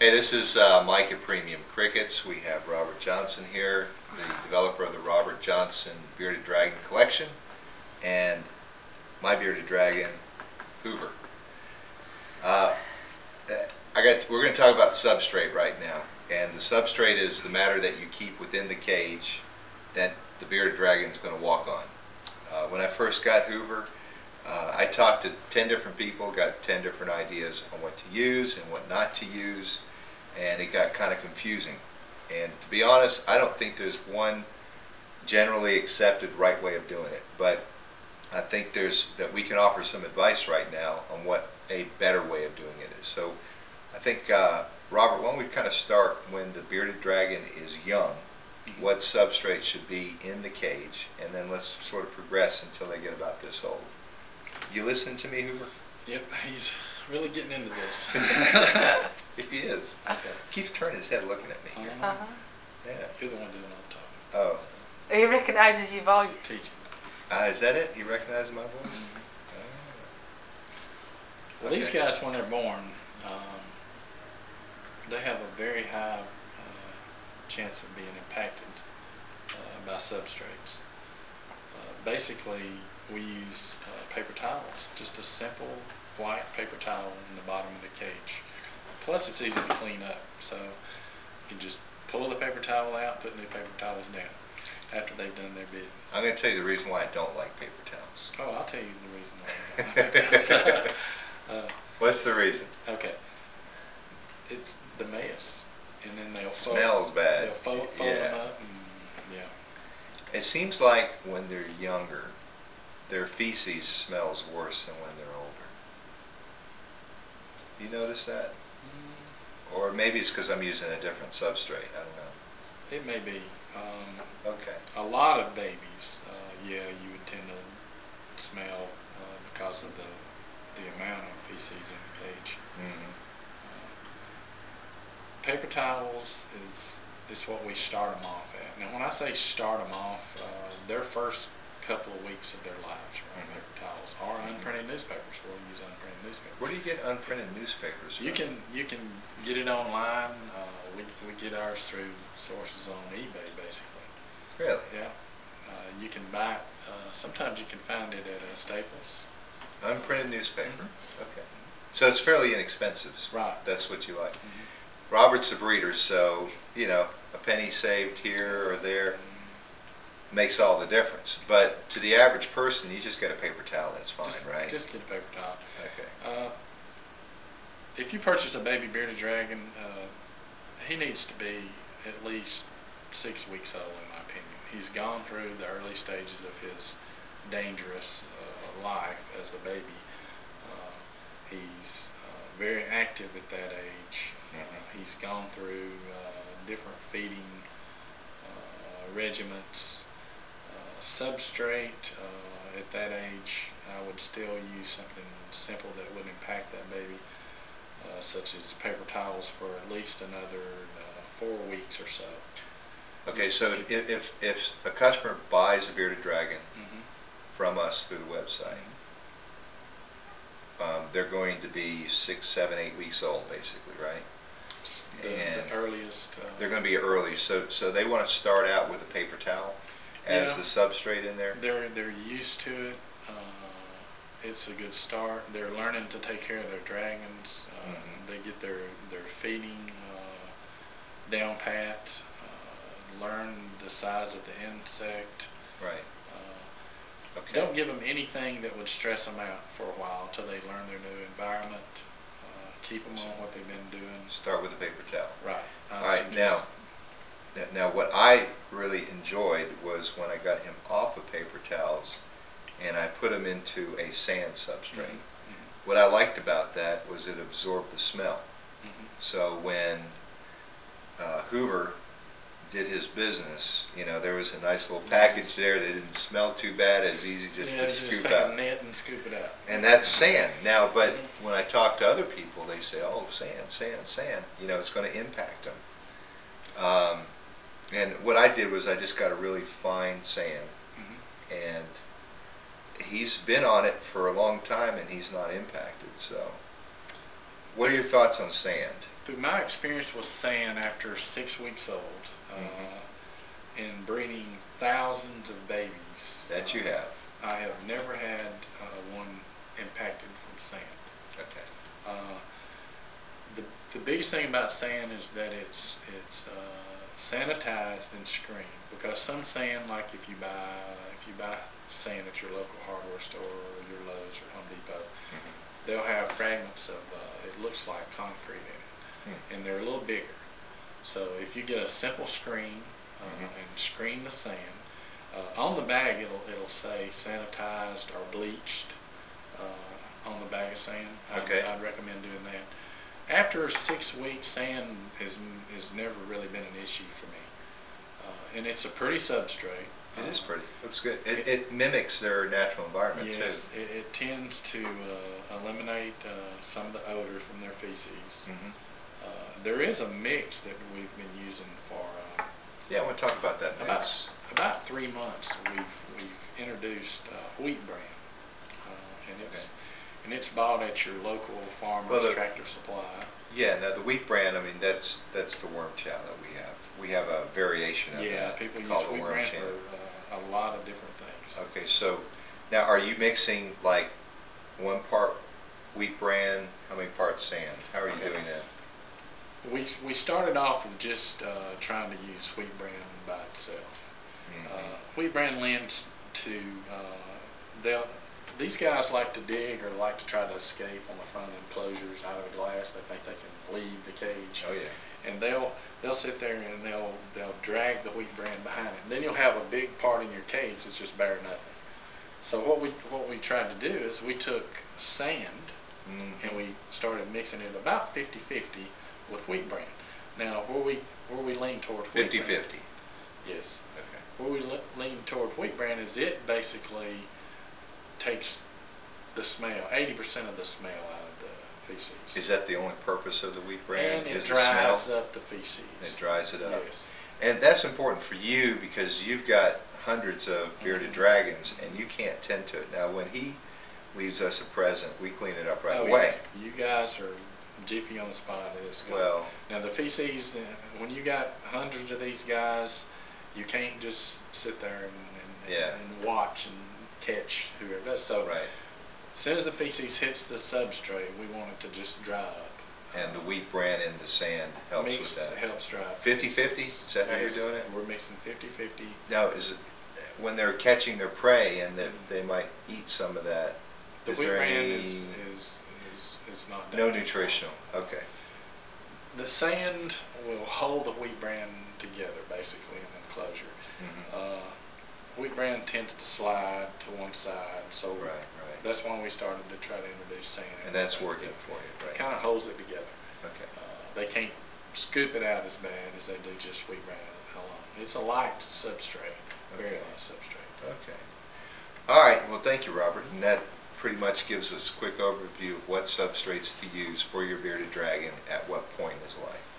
Hey, this is Mike at Premium Crickets. We have Robert Johnson here, the developer of the Robert Johnson Bearded Dragon Collection, and my Bearded Dragon, Hoover. We're going to talk about the substrate right now, and the substrate is the matter that you keep within the cage that the Bearded Dragon is going to walk on. When I first got Hoover, I talked to 10 different people, got 10 different ideas on what to use and what not to use, and it got kind of confusing. And to be honest, I don't think there's one generally accepted right way of doing it, but I think that we can offer some advice right now on what a better way of doing it is. So I think, Robert, why don't we kind of start when the Bearded Dragon is young, what substrate should be in the cage, and then let's sort of progress until they get about this old. You listening to me, Hoover? Yep, he's really getting into this. He is. Okay. Keeps turning his head looking at me. Uh-huh. Yeah. You're the one doing all the talking. Oh. So. He recognizes your voice. Teaching. Is that it? He recognizes my voice? Mm-hmm. Oh. Well, Okay. these guys, when they're born, they have a very high chance of being impacted by substrates. Basically, we use paper towels, just a simple white paper towel in the bottom of the cage. Plus, it's easy to clean up, so you can just pull the paper towel out, put new paper towels down after they've done their business. I'm going to tell you the reason why I don't like paper towels. Oh, I'll tell you the reason why I don't like paper towels. What's the reason? Okay. It's the mess, and then they'll Smells bad. They'll fold Yeah. them up, and yeah. It seems like when they're younger, their feces smells worse than when they're older. You notice that? Or maybe it's because I'm using a different substrate. I don't know. It may be. Okay. A lot of babies, yeah, you would tend to smell because of the amount of feces in the cage. Mm-hmm. Paper towels is what we start them off at. Now, when I say start them off, their first couple of weeks of their lives are on paper towels, or unprinted newspapers. We'll use unprinted newspapers. Where do you get unprinted newspapers from? You can get it online. We get ours through sources on eBay, basically. Really? Yeah. You can buy it. Sometimes you can find it at Staples. Unprinted newspaper. Okay. So it's fairly inexpensive. Right. That's what you like. Robert's a breeder, so, you know, a penny saved here or there makes all the difference. But to the average person, you just get a paper towel, that's fine, right? Just get a paper towel. Okay. If you purchase a baby bearded dragon, he needs to be at least 6 weeks old, in my opinion. He's gone through the early stages of his dangerous life as a baby. He's very active at that age. He's gone through different feeding regimens. Substrate, at that age, I would still use something simple that would impact that baby, such as paper towels for at least another 4 weeks or so. Okay, so if a customer buys a bearded dragon from us through the website, they're going to be 6, 7, 8 weeks old, basically, right? The earliest. They're going to be early, so they want to start out with a paper towel as the substrate in there. They're used to it. It's a good start. They're learning to take care of their dragons. They get their feeding down pat. Learn the size of the insect. Right. Okay. Don't give them anything that would stress them out for a while until they learn their new environment. Keep them on what they've been doing. Start with a paper towel. Right. All right. Now, what I really enjoyed was when I got him off of paper towels, and I put him into a sand substrate. What I liked about that was it absorbed the smell. So when Hoover did his business, you know, there was a nice little package there that didn't smell too bad, as easy just to scoop just take out. a net and scoop it out. And that's sand. Now, but when I talk to other people, they say, oh, sand, sand, sand. You know, it's going to impact them. And what I did was I just got a really fine sand, and he's been on it for a long time, and he's not impacted. So What are your thoughts on sand? Through my experience with sand after 6 weeks old, and breeding thousands of babies. That you have. I have never had one impacted from sand. Okay. The biggest thing about sand is that it's sanitized and screened, because some sand, like if you buy sand at your local hardware store or your Lowe's or Home Depot, they'll have fragments of it looks like concrete in it, and they're a little bigger. So if you get a simple screen and screen the sand, on the bag it'll say sanitized or bleached on the bag of sand. Okay. I'd recommend doing that. After 6 weeks, sand has never really been an issue for me, and it's a pretty substrate. It is pretty. Looks good. It mimics their natural environment yes, too. It tends to eliminate some of the odor from their feces. There is a mix that we've been using for Yeah, I want to talk about that mix. about 3 months. We've introduced wheat bran, and it's bought at your local farmer's tractor supply. Yeah, now the wheat bran, I mean, that's the worm chow that we have. We have a variation of that. People use called the wheat worm bran chow. for a lot of different things. Okay, so now are you mixing like 1 part wheat bran? How many parts sand? How are you doing that? We started off with just trying to use wheat bran by itself. Wheat bran lends to these guys like to dig or like to try to escape on the front enclosures out of the glass. They think they can leave the cage. Oh yeah. And they'll sit there and they'll drag the wheat bran behind it. And then you'll have a big part in your cage that's just bare nothing. So what we tried to do is we took sand and we started mixing it about 50-50 with wheat bran. Now where we lean toward wheat 50-50. bran. Yes. Okay. Where we lean toward wheat bran is it basically takes the smell, 80% of the smell out of the feces. Is that the only purpose of the wheat bran? And it is dries the smell? up the feces. It dries it up. Yes. And that's important for you because you've got hundreds of bearded dragons and you can't tend to it. Now when he leaves us a present, we clean it up right away. Yeah. You guys are jiffy on the spot. Well, now the feces, when you got hundreds of these guys, you can't just sit there and watch and catch whoever does. So right. As soon as the feces hits the substrate, we want it to just dry up. And the wheat bran and the sand helps with that. Helps dry up. 50-50? Is that how you're doing it? We're mixing 50-50. Now, is it when they're catching their prey and they might eat some of that? The wheat bran is not no nutritional. Okay. The sand will hold the wheat bran together basically in the enclosure. Wheat bran tends to slide to one side, so that's why we started to try to introduce sand. And that's working for you, right? It kind of holds it together. Okay. They can't scoop it out as bad as they do just wheat bran alone. It's a light substrate, very light substrate. Okay. All right. Well, thank you, Robert. And that pretty much gives us a quick overview of what substrates to use for your bearded dragon at what point in his life.